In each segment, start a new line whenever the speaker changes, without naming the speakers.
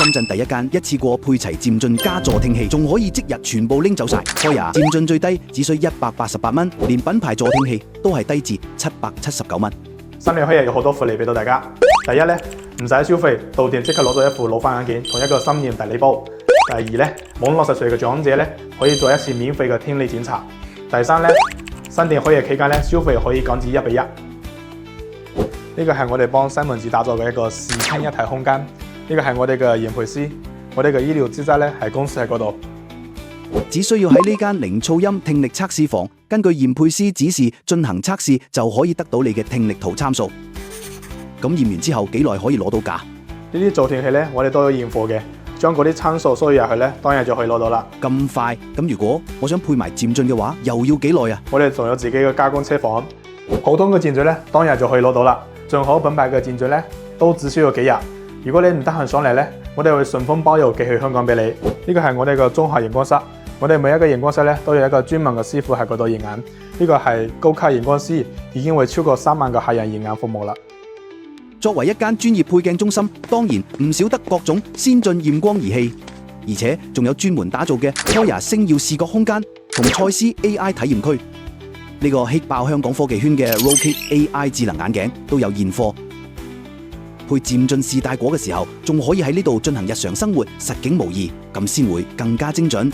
深圳第一間一次過配齊漸進加助聽器，仲可以即日全部拎走晒。開呀！漸進最低只需188蚊，連品牌助聽器都係低至779蚊。
新年開日有好多福利俾到大家。第一呢，唔使消費，到店即刻攞咗一副老花眼鏡同一個新年大禮包。第二呢，滿60歲嘅長者呢，可以做一次免費嘅聽力檢查。第三呢，新店開日期間呢，消費可以減至1比1。呢個係我哋幫西門子打造嘅一個視聽一體空間。呢個係我哋嘅驗配師，我哋嘅醫療資質呢，係公司喺嗰度。
只需要喺呢間零噪音聽力測試房，根據驗配師指示進行測試，就可以得到你嘅聽力圖參數。咁驗完之後幾耐可以攞到價？
呢啲助聽器呢，我哋都有驗貨嘅，將嗰啲參數輸入去呢，當日就可以攞到啦。
咁快？咁如果我想配埋漸進嘅話，又要幾耐啊？
我哋仲有自己嘅加工車房，普通嘅漸進呢，當日就可以攞到啦。最好品牌嘅漸進呢，都只需要幾日。如果你唔得閒上嚟呢，我哋會順豐包郵寄去香港俾你。呢個係我哋嘅綜合驗光室，我哋每一個驗光室呢，都有一個專門嘅師傅喺嗰度驗眼。呢個係高級驗光師，已經為超過3萬個客人驗眼服務啦。
作為一間專業配鏡中心，當然唔少得各種先進驗光儀器，而且仲有專門打造嘅Koya星耀視覺空間同蔡司 AI 體驗區。呢個氣爆香港科技圈嘅 Rokit AI 智能眼鏡都有現貨。配漸進試帶果嘅時候，仲可以喺呢度進行日常生活實景模擬，咁先會更加精準。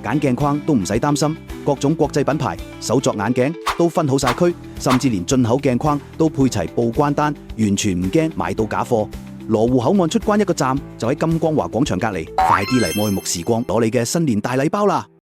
揀鏡框都唔使擔心，各種國際品牌手作眼鏡都分好晒區，甚至連進口鏡框都配齊報關單，完全唔驚買到假貨。羅湖口岸出關一個站就喺金光華廣場隔離，快啲嚟愛慕時光攞你嘅新年大禮包啦！